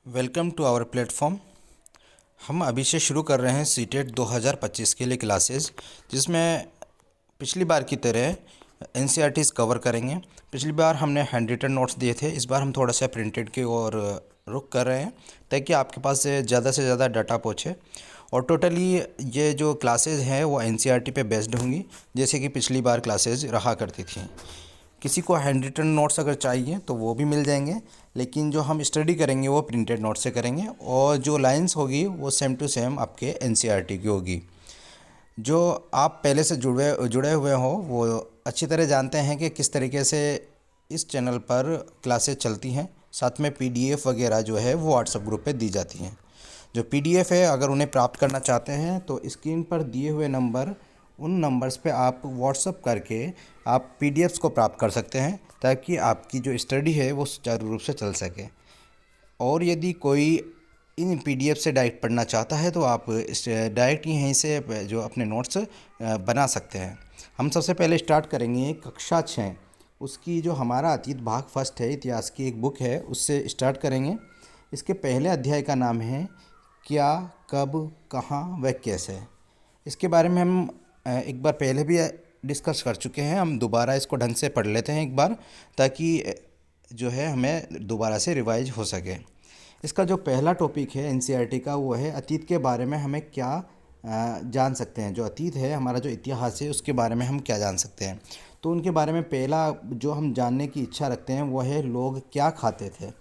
Welcome to our platform. हम अभी से शुरू कर रहे हैं सीटेट 2025 के लिए क्लासेस, जिसमें पिछली बार की तरह एनसीईआरटीज़ कवर करेंगे। पिछली बार हमने हैंड रिटन नोट्स दिए थे, इस बार हम थोड़ा सा प्रिंटेड की ओर रुख कर रहे हैं ताकि आपके पास से ज़्यादा डाटा पहुँचे। और टोटली ये जो क्लासेस हैं वो एनसीईआरटी पे बेस्ड होंगी, जैसे कि पिछली बार क्लासेस रहा करती थी। किसी को हैंड रिटन नोट्स अगर चाहिए तो वो भी मिल जाएंगे, लेकिन जो हम स्टडी करेंगे वो प्रिंटेड नोट से करेंगे और जो लाइंस होगी वो सेम टू सेम आपके एनसीईआरटी की होगी। जो आप पहले से जुड़े हुए हो वो अच्छी तरह जानते हैं कि किस तरीके से इस चैनल पर क्लासेस चलती हैं। साथ में पीडीएफ वगैरह जो है वो व्हाट्सएप ग्रुप पे दी जाती हैं। जो पीडीएफ है, अगर उन्हें प्राप्त करना चाहते हैं तो स्क्रीन पर दिए हुए नंबर, उन नंबर्स पे आप व्हाट्सअप करके आप पीडीएफ्स को प्राप्त कर सकते हैं, ताकि आपकी जो स्टडी है वो सुचारू रूप से चल सके। और यदि कोई इन पीडीएफ से डायरेक्ट पढ़ना चाहता है तो आप डायरेक्ट यहीं से जो अपने नोट्स बना सकते हैं। हम सबसे पहले स्टार्ट करेंगे कक्षा 6, उसकी जो हमारा अतीत भाग फर्स्ट है, इतिहास की एक बुक है, उससे स्टार्ट करेंगे। इसके पहले अध्याय का नाम है क्या, कब, कहाँ व कैसे। इसके बारे में हम एक बार पहले भी डिस्कस कर चुके हैं। हम दोबारा इसको ढंग से पढ़ लेते हैं एक बार, ताकि जो है हमें दोबारा से रिवाइज हो सके। इसका जो पहला टॉपिक है एनसीईआरटी का वो है अतीत के बारे में हमें क्या जान सकते हैं। जो अतीत है, हमारा जो इतिहास है, उसके बारे में हम क्या जान सकते हैं। तो उनके बारे में पहला जो हम जानने की इच्छा रखते हैं वो है लोग क्या खाते थे,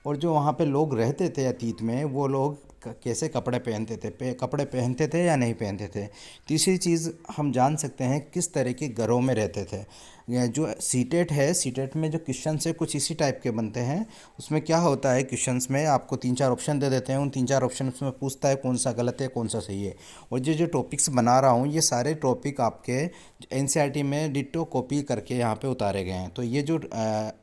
और जो वहाँ पे लोग रहते थे अतीत में, वो लोग कैसे कपड़े पहनते थे, कपड़े पहनते थे या नहीं पहनते थे। तीसरी चीज़ हम जान सकते हैं किस तरह के घरों में रहते थे। जो सीटेट है, सीटेट में जो क्वेश्चंस है कुछ इसी टाइप के बनते हैं। उसमें क्या होता है, क्वेश्चंस में आपको 3-4 ऑप्शन दे देते हैं, उन 3-4 ऑप्शन में पूछता है कौन सा गलत है कौन सा सही है। और जो जो टॉपिक्स बना रहा हूँ ये सारे टॉपिक आपके एनसीईआरटी में डिट्टो कॉपी करके यहाँ पे उतारे गए हैं। तो ये जो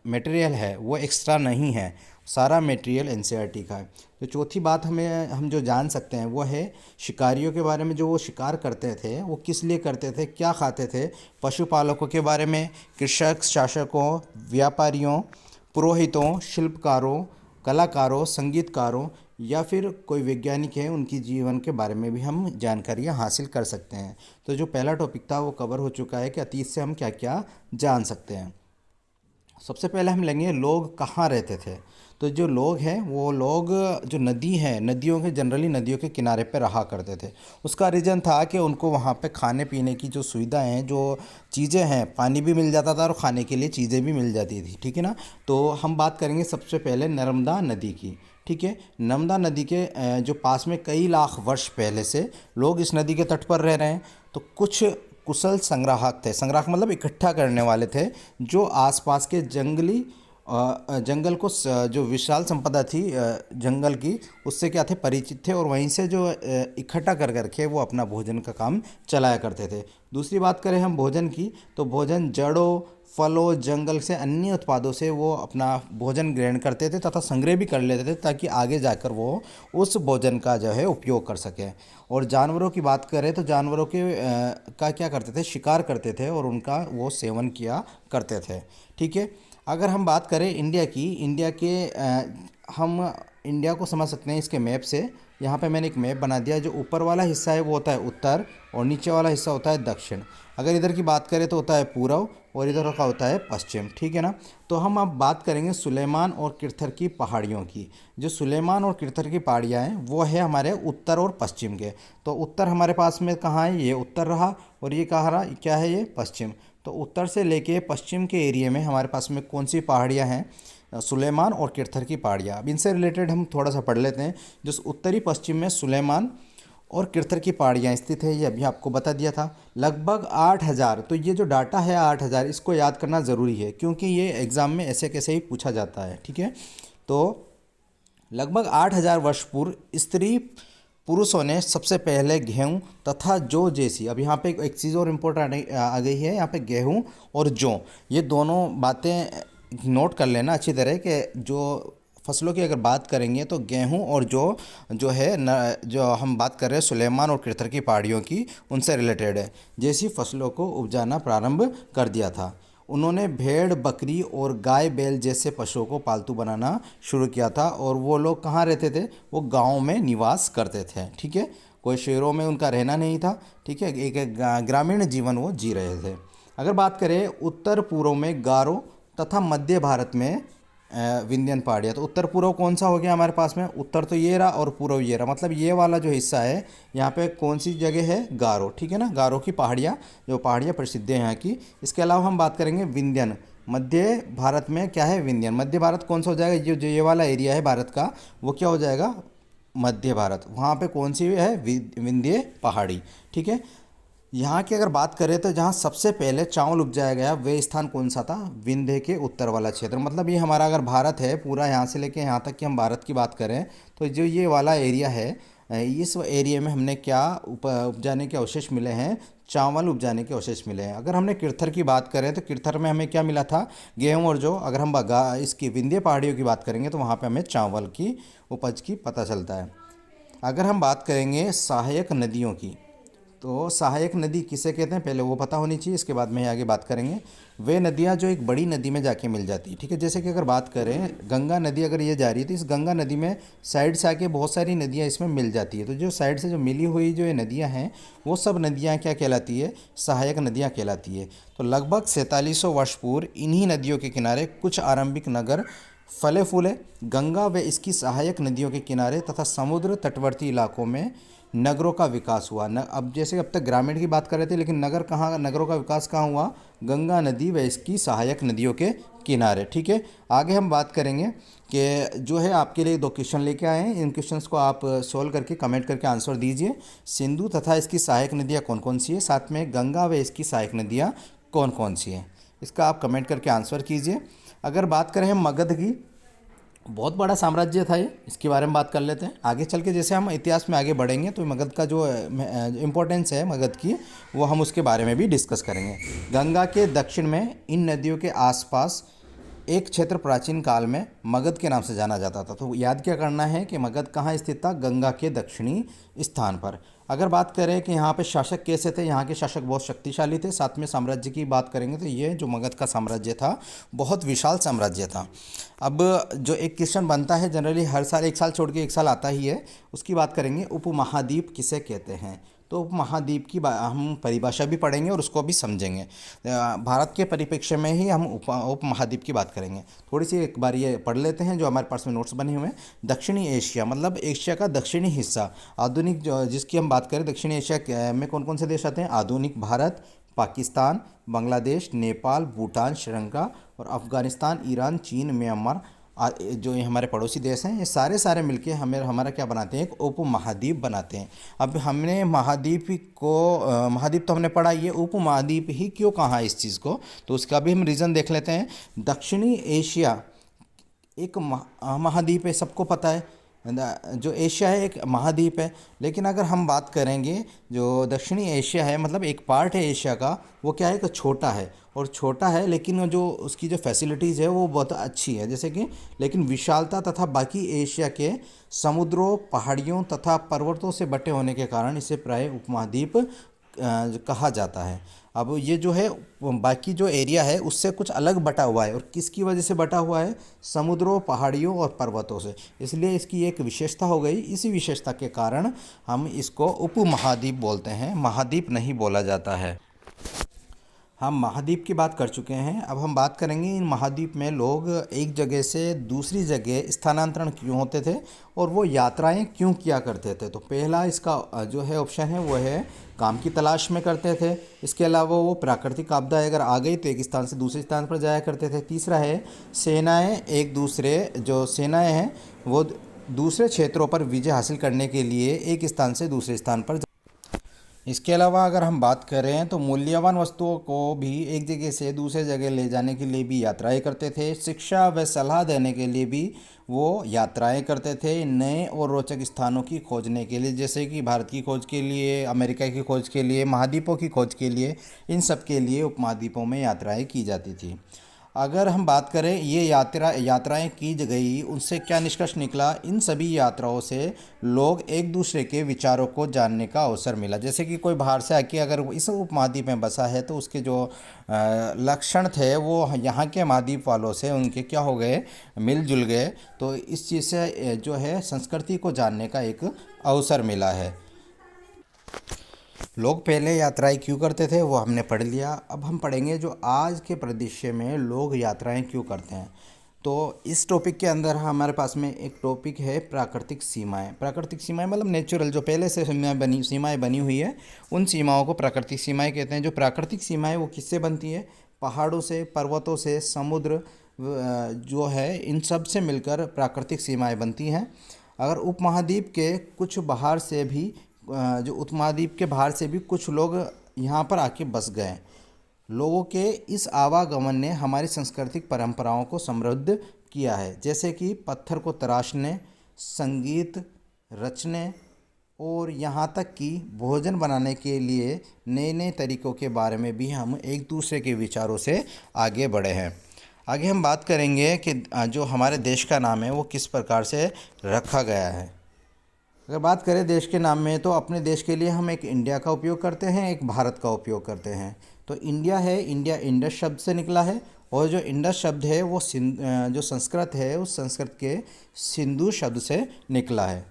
मटेरियल है वो एक्स्ट्रा नहीं है, सारा मटेरियल एनसीईआरटी का है। तो चौथी बात हम जो जान सकते हैं वो है शिकारियों के बारे में। जो वो शिकार करते थे वो किस लिए करते थे, क्या खाते थे। पशुपालकों के बारे में, कृषक, शासकों, व्यापारियों, पुरोहितों, शिल्पकारों, कलाकारों, संगीतकारों या फिर कोई वैज्ञानिक है, उनकी जीवन के बारे में भी हम जानकारियाँ हासिल कर सकते हैं। तो जो पहला टॉपिक था वो कवर हो चुका है कि अतीत से हम क्या क्या जान सकते हैं। सबसे पहले हम लेंगे लोग कहाँ रहते थे। तो जो लोग हैं वो लोग जो नदी है, नदियों के जनरली नदियों के किनारे पे रहा करते थे। उसका रीज़न था कि उनको वहाँ पे खाने पीने की जो सुविधाएं हैं, जो चीज़ें हैं, पानी भी मिल जाता था और खाने के लिए चीज़ें भी मिल जाती थी। ठीक है ना। तो हम बात करेंगे सबसे पहले नर्मदा नदी की। ठीक है। नर्मदा नदी के जो पास में कई लाख वर्ष पहले से लोग इस नदी के तट पर रह रहे हैं। तो कुछ कुशल संग्राहक थे, संग्राहक मतलब इकट्ठा करने वाले थे, जो आसपास के जंगल को जो विशाल संपदा थी जंगल की, उससे क्या थे, परिचित थे, और वहीं से जो इकट्ठा कर करके वो अपना भोजन का काम चलाया करते थे। दूसरी बात करें हम भोजन की, तो भोजन जड़ों, फलों, जंगल से अन्य उत्पादों से वो अपना भोजन ग्रहण करते थे तथा संग्रह भी कर लेते थे, ताकि आगे जाकर वो उस भोजन का जो है उपयोग कर सकें। और जानवरों की बात करें तो जानवरों का क्या करते थे, शिकार करते थे और उनका वो सेवन किया करते थे। ठीक है। अगर हम बात करें इंडिया की, हम इंडिया को समझ सकते हैं इसके मैप से। यहाँ पे मैंने एक मैप बना दिया। जो ऊपर वाला हिस्सा है वो होता है उत्तर और नीचे वाला हिस्सा होता है दक्षिण। अगर इधर की बात करें तो होता है पूर्व और इधर का होता है पश्चिम। ठीक है ना। तो हम अब बात करेंगे सुलेमान और किरथर की पहाड़ियों की। जो सुलेमान और किरथर की पहाड़ियाँ हैं वो है हमारे उत्तर और पश्चिम के। तो उत्तर हमारे पास में कहाँ है, ये उत्तर रहा, और ये कहाँ रहा, क्या है, ये पश्चिम। तो उत्तर से लेके पश्चिम के एरिया में हमारे पास में कौन सी पहाड़ियाँ हैं, सुलेमान और किरथर की पहाड़ियाँ। अब इनसे रिलेटेड हम थोड़ा सा पढ़ लेते हैं। जो उत्तरी पश्चिम में सुलेमान और किरथर की पहाड़ियाँ स्थित है, ये अभी आपको बता दिया था। लगभग 8,000, तो ये जो डाटा है 8,000, इसको याद करना ज़रूरी है क्योंकि ये एग्ज़ाम में ऐसे कैसे ही पूछा जाता है। ठीक है। तो लगभग 8,000 वर्ष पूर्व स्त्री पुरुषों ने सबसे पहले गेहूँ तथा जौ जैसी, अब यहाँ पे एक चीज़ और इम्पोर्टेंट आ गई है, यहाँ पे गेहूँ और जौ, ये दोनों बातें नोट कर लेना अच्छी तरह कि जो फसलों की अगर बात करेंगे तो गेहूँ और जौ जो है जो हम बात कर रहे हैं सुलेमान और किरथर की पहाड़ियों की, उनसे रिलेटेड है। जैसी फसलों को उपजाना प्रारंभ कर दिया था। उन्होंने भेड़ बकरी और गाय बैल जैसे पशुओं को पालतू बनाना शुरू किया था। और वो लोग कहाँ रहते थे, वो गाँव में निवास करते थे। ठीक है, कोई शहरों में उनका रहना नहीं था। ठीक है, एक ग्रामीण जीवन वो जी रहे थे। अगर बात करें उत्तर पूर्व में गारो तथा मध्य भारत में विंध्यन पहाड़ियाँ, तो उत्तर पूर्व कौन सा हो गया हमारे पास में, उत्तर तो ये रहा और पूर्व ये रहा, मतलब ये वाला जो हिस्सा है यहाँ पे कौन सी जगह है, गारो। ठीक है ना, गारो की पहाड़ियाँ, जो पहाड़ियाँ प्रसिद्ध है यहाँ की। इसके अलावा हम बात करेंगे विंध्यन, मध्य भारत में क्या है, विंध्यन। मध्य भारत कौन सा हो जाएगा, ये वाला एरिया है भारत का, वो क्या हो जाएगा, मध्य भारत। वहाँ पे कौन सी है, विंध्य पहाड़ी। ठीक है, यहाँ की अगर बात करें तो जहाँ सबसे पहले चावल उपजाया गया वे स्थान कौन सा था, विंध्य के उत्तर वाला क्षेत्र। मतलब ये हमारा अगर भारत है पूरा, यहाँ से लेके यहाँ तक कि हम भारत की बात करें तो जो ये वाला एरिया है, इस एरिया में हमने क्या उपजाने के अवशेष मिले हैं, चावल उपजाने के अवशेष मिले हैं। अगर हमने किरथर की बात करें तो किरथर में हमें क्या मिला था, गेहूँ और जौ। अगर हम इसकी विंध्य पहाड़ियों की बात करेंगे तो वहाँ पे हमें चावल की उपज की पता चलता है। अगर हम बात करेंगे सहायक नदियों की, तो सहायक नदी किसे कहते हैं पहले वो पता होनी चाहिए, इसके बाद में आगे बात करेंगे। वे नदियाँ जो एक बड़ी नदी में जाके मिल जाती है। ठीक है, जैसे कि अगर बात करें गंगा नदी, अगर ये जा रही है तो इस गंगा नदी में साइड से आके बहुत सारी नदियाँ इसमें मिल जाती है। तो जो साइड से जो मिली हुई जो ये नदियाँ हैं वो सब नदियाँ क्या कहलाती है, सहायक नदियाँ कहलाती है। तो लगभग 4700 वर्ष पूर्व इन्हीं नदियों के किनारे कुछ आरंभिक नगर फले फूले। गंगा व इसकी सहायक नदियों के किनारे तथा समुद्र तटवर्ती इलाकों में नगरों का विकास हुआ। अब जैसे अब तक ग्रामीण की बात कर रहे थे, लेकिन नगरों का विकास कहाँ हुआ, गंगा नदी व इसकी सहायक नदियों के किनारे। ठीक है, आगे हम बात करेंगे कि जो है आपके लिए 2 क्वेश्चन लेके आए हैं, इन क्वेश्चंस को आप सोल्व करके कमेंट करके आंसर दीजिए। सिंधु तथा इसकी सहायक नदियाँ कौन कौन सी है, साथ में गंगा व इसकी सहायक नदियाँ कौन कौन सी हैं, इसका आप कमेंट करके आंसर कीजिए। अगर बात करें हम मगध की, बहुत बड़ा साम्राज्य था ये, इसके बारे में बात कर लेते हैं। आगे चल के जैसे हम इतिहास में आगे बढ़ेंगे तो मगध का जो इम्पोर्टेंस है मगध की, वो हम उसके बारे में भी डिस्कस करेंगे। गंगा के दक्षिण में इन नदियों के आसपास एक क्षेत्र प्राचीन काल में मगध के नाम से जाना जाता था। तो याद क्या करना है कि मगध कहाँ स्थित था, गंगा के दक्षिणी स्थान पर। अगर बात करें कि यहाँ पे शासक कैसे थे, यहाँ के शासक बहुत शक्तिशाली थे। साथ में साम्राज्य की बात करेंगे तो ये जो मगध का साम्राज्य था बहुत विशाल साम्राज्य था। अब जो एक क्वेश्चन बनता है जनरली हर साल, एक साल छोड़ के एक साल आता ही है, उसकी बात करेंगे, उपमहाद्वीप किसे कहते हैं। तो उपमहाद्वीप की हम परिभाषा भी पढ़ेंगे और उसको भी समझेंगे। भारत के परिप्रेक्ष्य में ही हम उपमहाद्वीप की बात करेंगे। थोड़ी सी एक बार ये पढ़ लेते हैं जो हमारे पास में नोट्स बने हुए हैं। दक्षिणी एशिया मतलब एशिया का दक्षिणी हिस्सा, आधुनिक जिसकी हम बात करें दक्षिणी एशिया में कौन कौन से देश आते हैं, आधुनिक भारत, पाकिस्तान, बांग्लादेश, नेपाल, भूटान, श्रीलंका और अफगानिस्तान, ईरान, चीन, म्यांमार, जो ये हमारे पड़ोसी देश हैं, ये सारे मिलके हमारा क्या बनाते हैं, एक उपमहाद्वीप बनाते हैं। अब हमने महाद्वीप तो हमने पढ़ा, ये उपमहाद्वीप ही क्यों कहा इस चीज़ को, तो उसका भी हम रीज़न देख लेते हैं। दक्षिणी एशिया एक महाद्वीप है, सबको पता है जो एशिया है एक महाद्वीप है। लेकिन अगर हम बात करेंगे जो दक्षिणी एशिया है, मतलब एक पार्ट है एशिया का, वो क्या है कि छोटा है और छोटा है, लेकिन जो उसकी जो फैसिलिटीज़ है वो बहुत अच्छी है, जैसे कि, लेकिन विशालता तथा बाकी एशिया के समुद्रों, पहाड़ियों तथा पर्वतों से बटे होने के कारण इसे प्राय उपमहाद्वीप कहा जाता है। अब ये जो है बाकी जो एरिया है उससे कुछ अलग बटा हुआ है, और किसकी वजह से बटा हुआ है, समुद्रों, पहाड़ियों और पर्वतों से, इसलिए इसकी एक विशेषता हो गई। इसी विशेषता के कारण हम इसको उपमहाद्वीप बोलते हैं, महाद्वीप नहीं बोला जाता है। हम महाद्वीप की बात कर चुके हैं, अब हम बात करेंगे इन महाद्वीप में लोग एक जगह से दूसरी जगह स्थानांतरण क्यों होते थे और वो यात्राएं क्यों किया करते थे। तो पहला इसका जो है ऑप्शन है वो है काम की तलाश में करते थे। इसके अलावा वो प्राकृतिक आपदा अगर आ गई तो एक स्थान से दूसरे स्थान पर जाया करते थे। तीसरा है सेनाएं हैं वो दूसरे क्षेत्रों पर विजय हासिल करने के लिए एक स्थान से दूसरे स्थान पर। इसके अलावा अगर हम बात करें तो मूल्यवान वस्तुओं को भी एक जगह से दूसरे जगह ले जाने के लिए भी यात्राएं करते थे। शिक्षा व सलाह देने के लिए भी वो यात्राएं करते थे, नए और रोचक स्थानों की खोजने के लिए, जैसे कि भारत की खोज के लिए, अमेरिका की खोज के लिए, महाद्वीपों की खोज के लिए, इन सब के लिए उपमहाद्वीपों में यात्राएं की जाती थी। अगर हम बात करें ये यात्राएं की गई, उनसे क्या निष्कर्ष निकला? इन सभी यात्राओं से लोग एक दूसरे के विचारों को जानने का अवसर मिला। जैसे कि कोई बाहर से आके अगर इस उपमहाद्वीप में बसा है तो उसके जो लक्षण थे वो यहाँ के महाद्वीप वालों से उनके क्या हो गए, मिलजुल गए। तो इस चीज़ से जो है संस्कृति को जानने का एक अवसर मिला है। लोग पहले यात्राएं क्यों करते थे वो हमने पढ़ लिया। अब हम पढ़ेंगे जो आज के परिदृश्य में लोग यात्राएं क्यों करते हैं। तो इस टॉपिक के अंदर हमारे पास में एक टॉपिक है प्राकृतिक सीमाएं। प्राकृतिक सीमाएं मतलब नेचुरल, जो पहले से सीमाएं बनी हुई है उन सीमाओं को प्राकृतिक सीमाएं कहते हैं। जो प्राकृतिक सीमाएं वो किससे बनती है? पहाड़ों से, पर्वतों से, समुद्र जो है इन सब से मिलकर प्राकृतिक सीमाएं बनती हैं। अगर उपमहाद्वीप के कुछ बाहर से भी जो उपमहाद्वीप के बाहर से भी कुछ लोग यहाँ पर आके बस गए। लोगों के इस आवागमन ने हमारी सांस्कृतिक परंपराओं को समृद्ध किया है, जैसे कि पत्थर को तराशने, संगीत रचने और यहाँ तक कि भोजन बनाने के लिए नए नए तरीक़ों के बारे में भी हम एक दूसरे के विचारों से आगे बढ़े हैं। आगे हम बात करेंगे कि जो हमारे देश का नाम है वो किस प्रकार से रखा गया है। अगर बात करें देश के नाम में, तो अपने देश के लिए हम एक इंडिया का उपयोग करते हैं, एक भारत का उपयोग करते हैं। तो इंडिया है, इंडिया इंडस शब्द से निकला है, और जो इंडस शब्द है वो जो संस्कृत है उस संस्कृत के सिंधु शब्द से निकला है।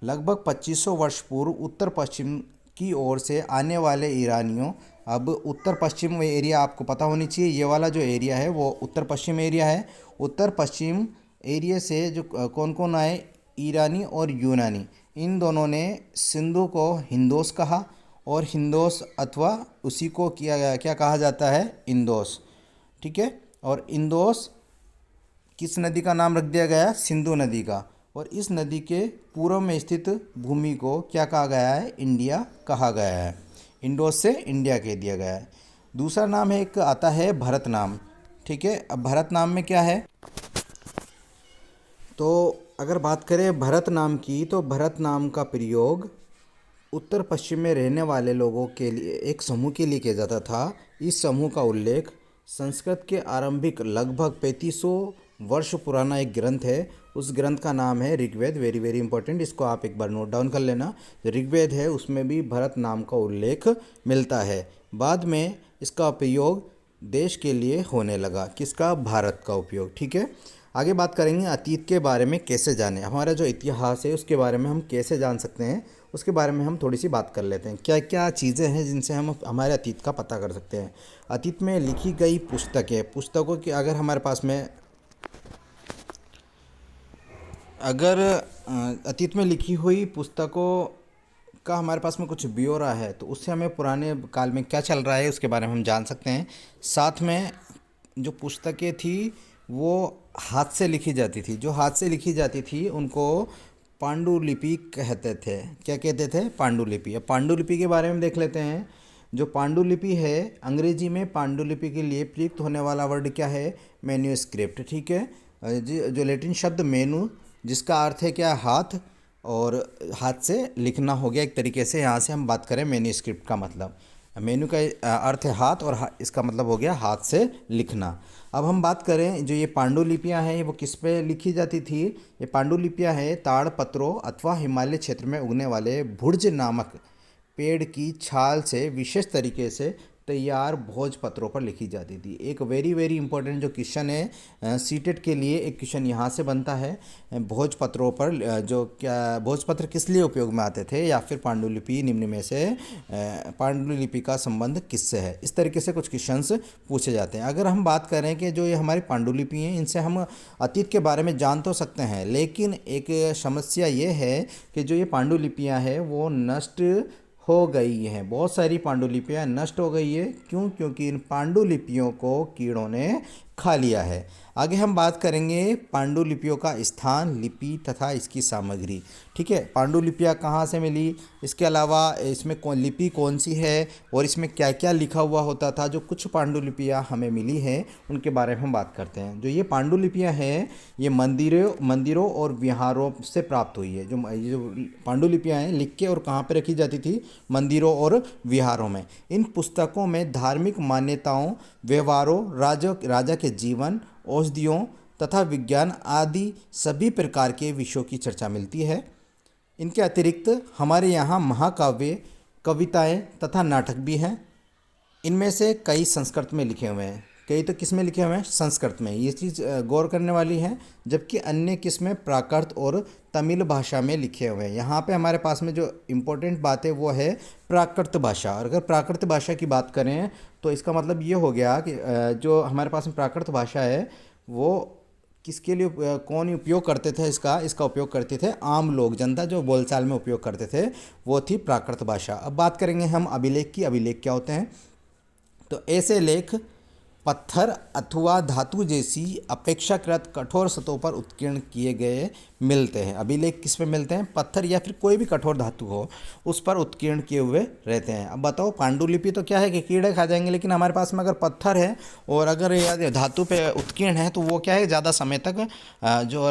लगभग 2500 वर्ष पूर्व उत्तर पश्चिम की ओर से आने वाले ईरानियों, अब उत्तर पश्चिम एरिया आपको पता होनी चाहिए, ये वाला जो एरिया है वो उत्तर पश्चिम एरिया है। उत्तर पश्चिम एरिया से जो कौन कौन आए, ईरानी और यूनानी, इन दोनों ने सिंधु को हिंदोस कहा, और हिंदोस अथवा उसी को क्या कहा जाता है, इंदोस। ठीक है, और इंदोस किस नदी का नाम रख दिया गया? सिंधु नदी का। और इस नदी के पूर्व में स्थित भूमि को क्या कहा गया है? इंडिया कहा गया है। इंडोस से इंडिया कह दिया गया है। दूसरा नाम है, एक आता है भरत नाम। ठीक है, अब भरत नाम में क्या है? तो अगर बात करें भरत नाम की, तो भरत नाम का प्रयोग उत्तर पश्चिम में रहने वाले लोगों के लिए, एक समूह के लिए किया जाता था। इस समूह का उल्लेख संस्कृत के आरंभिक लगभग 3500 वर्ष पुराना एक ग्रंथ है। उस ग्रंथ का नाम है ऋग्वेद। वेरी वेरी इंपॉर्टेंट, इसको आप एक बार नोट डाउन कर लेना। ऋग्वेद है, उसमें भी भरत नाम का उल्लेख मिलता है। बाद में इसका उपयोग देश के लिए होने लगा। किसका? भारत का उपयोग। ठीक है, आगे बात करेंगे अतीत के बारे में कैसे जानें। हमारा जो इतिहास है उसके बारे में हम कैसे जान सकते हैं, उसके बारे में हम थोड़ी सी बात कर लेते हैं। क्या क्या चीज़ें हैं जिनसे हम हमारे अतीत का पता कर सकते हैं। अतीत में लिखी गई पुस्तकों की अगर हमारे पास में अगर अतीत में लिखी हुई पुस्तकों का हमारे पास में कुछ ब्यौरा है, तो उससे हमें पुराने काल में क्या चल रहा है उसके बारे में हम जान सकते हैं। साथ में जो पुस्तकें थी वो हाथ से लिखी जाती थी। जो हाथ से लिखी जाती थी उनको पांडुलिपि कहते थे। क्या कहते थे? पांडुलिपि। अब पांडुलिपि के बारे में देख लेते हैं। जो पांडुलिपि है, अंग्रेजी में पांडुलिपि के लिए प्रयुक्त होने वाला वर्ड क्या है? मैन्यूस्क्रिप्ट। ठीक है, जो लैटिन शब्द मेनू, जिसका अर्थ है क्या? हाथ, और हाथ से लिखना हो गया एक तरीके से। यहाँ से हम बात करें मैन्यूस्क्रिप्ट का मतलब, मेनू का अर्थ है हाथ, और इसका मतलब हो गया हाथ से लिखना। अब हम बात करें जो ये पांडुलिपियाँ हैं वो किस पे लिखी जाती थी। ये पांडुलिपियाँ हैं ताड़ पत्रों अथवा हिमालय क्षेत्र में उगने वाले भुर्ज नामक पेड़ की छाल से विशेष तरीके से तैयार भोजपत्रों पर लिखी जाती थी। एक वेरी वेरी इंपॉर्टेंट जो क्वेश्चन है सीटेट के लिए, एक क्वेश्चन यहाँ से बनता है। भोजपत्रों पर जो क्या भोजपत्र किस लिए उपयोग में आते थे, या फिर पांडुलिपि निम्न में से पांडुलिपि का संबंध किससे है, इस तरीके से कुछ क्वेश्चंस पूछे जाते हैं। अगर हम बात करें कि जो ये हमारी पांडुलिपि हैं, इनसे हम अतीत के बारे में जान तो सकते हैं, लेकिन एक समस्या ये है कि जो ये पांडुलिपियाँ हैं वो नष्ट हो गई हैं। बहुत सारी पांडुलिपियाँ नष्ट हो गई है। क्यों? क्योंकि इन पांडुलिपियों को कीड़ों ने खा लिया है। आगे हम बात करेंगे पांडुलिपियों का स्थान, लिपि तथा इसकी सामग्री। ठीक है, पांडुलिपियाँ कहाँ से मिली, इसके अलावा इसमें लिपि कौन सी है और इसमें क्या क्या लिखा हुआ होता था। जो कुछ पांडुलिपियाँ हमें मिली हैं उनके बारे में हम बात करते हैं। जो ये पांडुलिपियाँ हैं ये मंदिरों और विहारों से प्राप्त हुई है। जो पांडुलिपियाँ हैं लिख के और कहाँ पर रखी जाती थी? मंदिरों और विहारों में। इन पुस्तकों में धार्मिक मान्यताओं, व्यवहारों, राजा के जीवन, औषधियों तथा विज्ञान आदि सभी प्रकार के विषयों की चर्चा मिलती है। इनके अतिरिक्त हमारे यहाँ महाकाव्य, कविताएं तथा नाटक भी हैं। इनमें से कई संस्कृत में लिखे हुए हैं, कई तो किस में लिखे हुए हैं, संस्कृत में। ये चीज़ गौर करने वाली है। जबकि अन्य किस्में प्राकृत और तमिल भाषा में लिखे हुए हैं। यहाँ पे हमारे पास में जो इम्पोर्टेंट बात है वो है प्राकृत भाषा। और अगर प्राकृत भाषा की बात करें तो इसका मतलब ये हो गया कि जो हमारे पास में प्राकृत भाषा है वो किसके लिए कौन उपयोग करते थे, इसका उपयोग करते थे आम लोग, जनता जो बोलचाल में उपयोग करते थे वो थी प्राकृत भाषा। अब बात करेंगे हम अभिलेख की। अभिलेख क्या होते हैं? तो ऐसे लेख पत्थर अथवा धातु जैसी अपेक्षाकृत कठोर सतहों पर उत्कीर्ण किए गए मिलते हैं। अभिलेख किस में मिलते हैं? पत्थर या फिर कोई भी कठोर धातु हो उस पर उत्कीर्ण किए हुए रहते हैं। अब बताओ, पांडुलिपि तो क्या है कि कीड़े खा जाएंगे, लेकिन हमारे पास में अगर पत्थर है और अगर यह धातु पे उत्कीर्ण है तो वो क्या है, ज़्यादा समय तक जो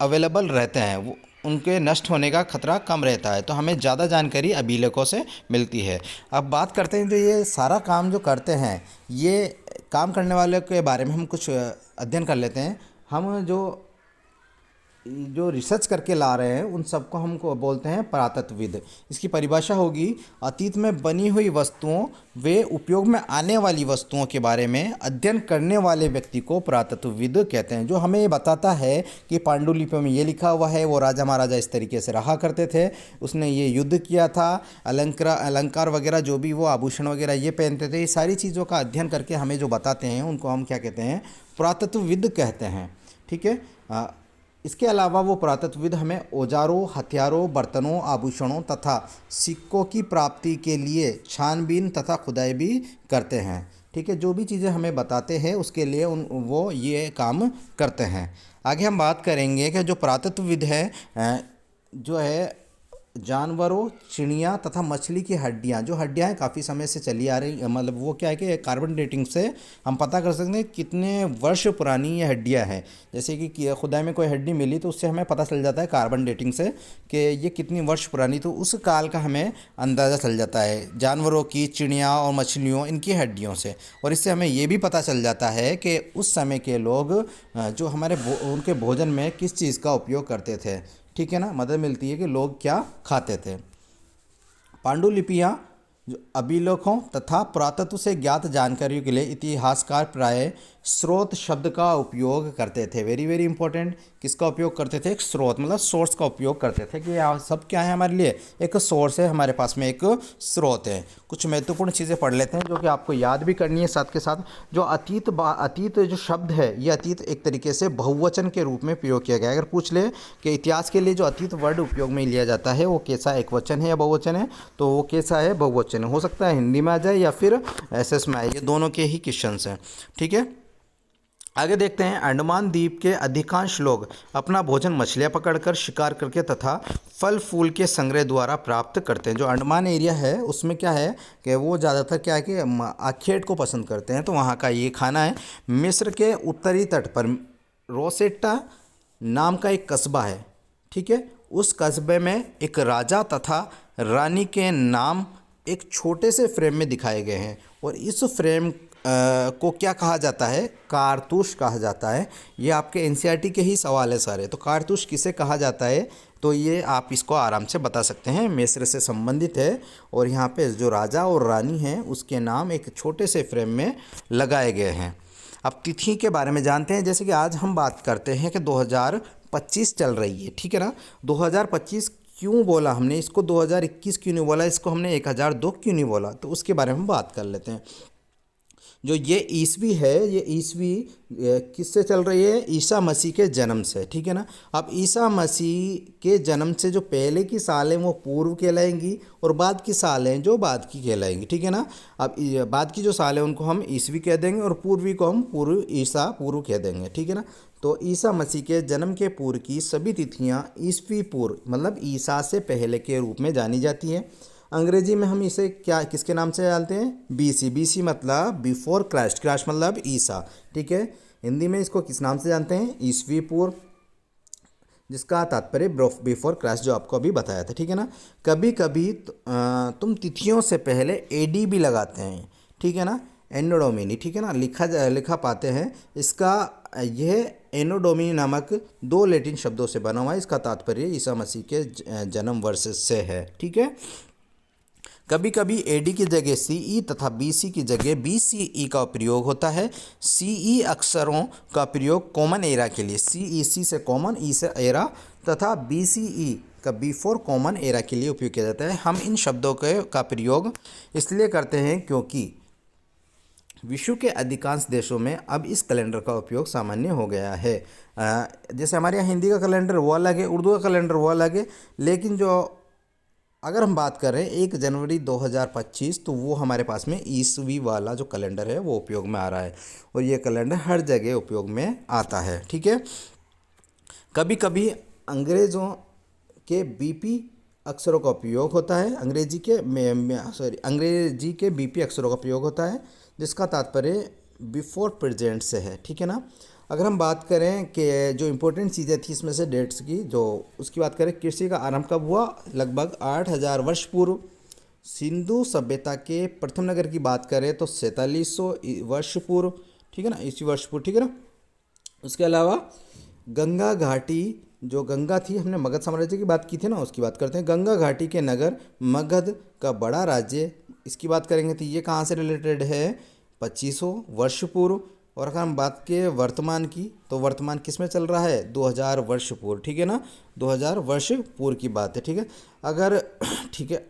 अवेलेबल रहते हैं, वो उनके नष्ट होने का खतरा कम रहता है। तो हमें ज़्यादा जानकारी अभिलेखों से मिलती है। अब बात करते हैं जो ये सारा काम जो करते हैं, ये काम करने वाले के बारे में हम कुछ अध्ययन कर लेते हैं। हम जो रिसर्च करके ला रहे हैं उन सबको हमको बोलते हैं पुरातत्वविद। इसकी परिभाषा होगी, अतीत में बनी हुई वस्तुओं वे उपयोग में आने वाली वस्तुओं के बारे में अध्ययन करने वाले व्यक्ति को पुरातत्वविद कहते हैं। जो हमें ये बताता है कि पांडुलिपि में ये लिखा हुआ है, वो राजा महाराजा इस तरीके से रहा करते थे, उसने ये युद्ध किया था, अलंकार वगैरह जो भी वो आभूषण वगैरह ये पहनते थे, ये सारी चीज़ों का अध्ययन करके हमें जो बताते हैं उनको हम क्या कहते हैं? पुरातत्वविद कहते हैं। ठीक है। इसके अलावा वो पुरातत्वविद हमें औजारों, हथियारों, बर्तनों, आभूषणों तथा सिक्कों की प्राप्ति के लिए छानबीन तथा खुदाई भी करते हैं। ठीक है। जो भी चीज़ें हमें बताते हैं उसके लिए वो ये काम करते हैं। आगे हम बात करेंगे कि जो पुरातत्वविद है जो है जानवरों, चिड़िया तथा मछली की हड्डियाँ, जो हड्डियाँ हैं काफ़ी समय से चली आ रही, मतलब वो क्या है कि कार्बन डेटिंग से हम पता कर सकते हैं कितने वर्ष पुरानी ये हड्डियाँ हैं। जैसे कि खुदाई में कोई हड्डी मिली तो उससे हमें पता चल जाता है कार्बन डेटिंग से कि ये कितनी वर्ष पुरानी, तो उस काल का हमें अंदाज़ा चल जाता है जानवरों की, चिड़िया और मछलियों, इनकी हड्डियों से। और इससे हमें ये भी पता चल जाता है कि उस समय के लोग जो हमारे उनके भोजन में किस चीज़ का उपयोग करते थे। ठीक है ना, मदद मिलती है कि लोग क्या खाते थे। पांडुलिपियाँ जो अभिलेखों तथा पुरातत्व से ज्ञात जानकारियों के लिए इतिहासकार प्राय स्रोत शब्द का उपयोग करते थे। वेरी वेरी इंपॉर्टेंट, किसका उपयोग करते थे? एक स्रोत, मतलब सोर्स का उपयोग करते थे कि सब क्या है हमारे लिए? एक सोर्स है, हमारे पास में एक स्रोत है। कुछ महत्वपूर्ण चीज़ें पढ़ लेते हैं जो कि आपको याद भी करनी है साथ के साथ। जो अतीत जो शब्द है, ये अतीत एक तरीके से बहुवचन के रूप में प्रयोग किया गया है। अगर पूछ ले कि इतिहास के लिए जो अतीत वर्ड उपयोग में लिया जाता है वो कैसा, एक वचन है या बहुवचन है, तो वो कैसा है? बहुवचन। हो सकता है हिंदी में आ जाए या फिर एसएस में आए, ये दोनों के ही क्वेश्चंस हैं। ठीक है। आगे देखते हैं। अंडमान द्वीप के अधिकांश लोग अपना भोजन मछलियाँ पकड़कर, शिकार करके तथा फल फूल के संग्रह द्वारा प्राप्त करते हैं। जो अंडमान एरिया है उसमें क्या है कि वो ज़्यादातर क्या है कि आखेट को पसंद करते हैं, तो वहाँ का ये खाना है। मिस्र के उत्तरी तट पर रोसेट्टा नाम का एक कस्बा है। ठीक है। उस कस्बे में एक राजा तथा रानी के नाम एक छोटे से फ्रेम में दिखाए गए हैं। और इस फ्रेम को क्या कहा जाता है? कारतूस कहा जाता है। ये आपके एनसीईआरटी के ही सवाल है सारे। तो कारतूस किसे कहा जाता है? तो ये आप इसको आराम से बता सकते हैं, मिस्र से संबंधित है। और यहाँ पे जो राजा और रानी हैं उसके नाम एक छोटे से फ्रेम में लगाए गए हैं। अब तिथि के बारे में जानते हैं। जैसे कि आज हम बात करते हैं कि 2025 चल रही है। ठीक है ना। 2025 क्यों बोला हमने इसको? 2021 क्यों नहीं बोला इसको? हमने 1002 क्यों नहीं बोला? तो उसके बारे में हम बात कर लेते हैं। जो ये ईस्वी है, ये ईस्वी किससे चल रही है? ईसा मसीह के जन्म से। ठीक है ना। अब ईसा मसीह के जन्म से जो पहले की साल हैं वो पूर्व कहलाएंगी और बाद की साल हैं जो बाद की कहलाएंगी। ठीक है ना। अब बाद की जो साल है उनको हम ईस्वी कह देंगे और पूर्वी को हम पूर्व, ईसा पूर्व कह देंगे। ठीक है ना। तो ईसा मसीह के जन्म के पूर्व की सभी तिथियाँ ईस्वी पूर्व, मतलब ईसा से पहले के रूप में जानी जाती हैं। अंग्रेजी में हम इसे क्या, किसके नाम से जानते हैं? बीसी। बीसी मतलब बिफोर क्राइस्ट, क्राइस्ट मतलब ईसा। ठीक है। हिंदी में इसको किस नाम से जानते हैं? ईस्वी पूर्व, जिसका तात्पर्य बिफोर क्राइस्ट, जो आपको अभी बताया था। ठीक है ना। कभी कभी तुम तिथियों से पहले एडी भी लगाते हैं। ठीक है ना। एनोडोमिनी, ठीक है ना, लिखा पाते हैं। इसका यह एनोडोमिनी नामक 2 लैटिन शब्दों से बना हुआ है। इसका तात्पर्य ईसा मसीह के जन्म वर्ष से है, ठीक है। कभी कभी एडी की जगह सीई तथा बीसी की जगह बीसीई का प्रयोग होता है। सीई अक्षरों का प्रयोग कॉमन एरा के लिए, सीईसी से कॉमन, ई से एरा, तथा बीसीई का बिफोर कॉमन एरा के लिए उपयोग किया जाता है। हम इन शब्दों का प्रयोग इसलिए करते हैं क्योंकि विश्व के अधिकांश देशों में अब इस कैलेंडर का उपयोग सामान्य हो गया है। जैसे हमारे यहाँ हिंदी का कैलेंडर वो अलग है, उर्दू का कैलेंडर वो अलग है, लेकिन जो अगर हम बात करें 1 जनवरी 2025 तो वो हमारे पास में ईसवी वाला जो कैलेंडर है वो उपयोग में आ रहा है, और ये कैलेंडर हर जगह उपयोग में आता है, ठीक है। कभी कभी अंग्रेज़ों के बीपी अक्षरों का उपयोग होता है, अंग्रेजी के बीपी अक्षरों का प्रयोग होता है, जिसका तात्पर्य बिफोर प्रेजेंट से है, ठीक है ना। अगर हम बात करें कि जो इम्पोर्टेंट चीज़ें थी इसमें से डेट्स की, जो उसकी बात करें, कृषि का आरंभ कब हुआ? लगभग 8000 वर्ष पूर्व। सिंधु सभ्यता के प्रथम नगर की बात करें तो 4700 वर्ष पूर्व, ठीक है ना, ईस्वी वर्ष पूर्व, ठीक है ना। उसके अलावा गंगा घाटी, जो गंगा थी, हमने मगध साम्राज्य की बात की थी ना, उसकी बात करते हैं। गंगा घाटी के नगर मगध का बड़ा राज्य, इसकी बात करेंगे तो ये कहाँ से रिलेटेड है? 2500 वर्ष पूर्व। और अगर हम बात के वर्तमान की, तो वर्तमान किस में चल रहा है? 2000 वर्ष पूर्व, ठीक है ना, 2000 वर्ष पूर्व की बात है, ठीक है। अगर ठीक है,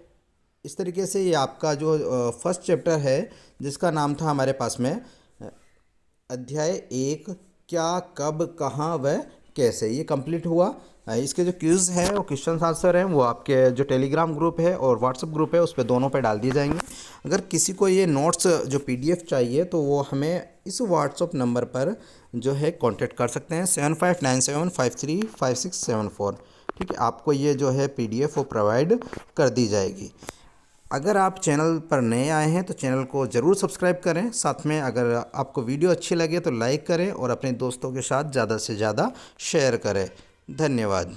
इस तरीके से ये आपका जो फर्स्ट चैप्टर है, जिसका नाम था हमारे पास में अध्याय 1, क्या, कब, कहाँ व कैसे, ये कंप्लीट हुआ। इसके जो क्विज़ है वो क्वेश्चन आंसर हैं वो आपके जो टेलीग्राम ग्रुप है और व्हाट्सएप ग्रुप है उस पर दोनों पे डाल दिए जाएंगे। अगर किसी को ये नोट्स जो पीडीएफ चाहिए तो वो हमें इस व्हाट्सएप नंबर पर जो है कांटेक्ट कर सकते हैं, 7597535674, ठीक है। आपको ये जो है पीडीएफ वो प्रोवाइड कर दी जाएगी। अगर आप चैनल पर नए आए हैं तो चैनल को ज़रूर सब्सक्राइब करें। साथ में अगर आपको वीडियो अच्छी लगे तो लाइक करें और अपने दोस्तों के साथ ज़्यादा से ज़्यादा शेयर करें। धन्यवाद।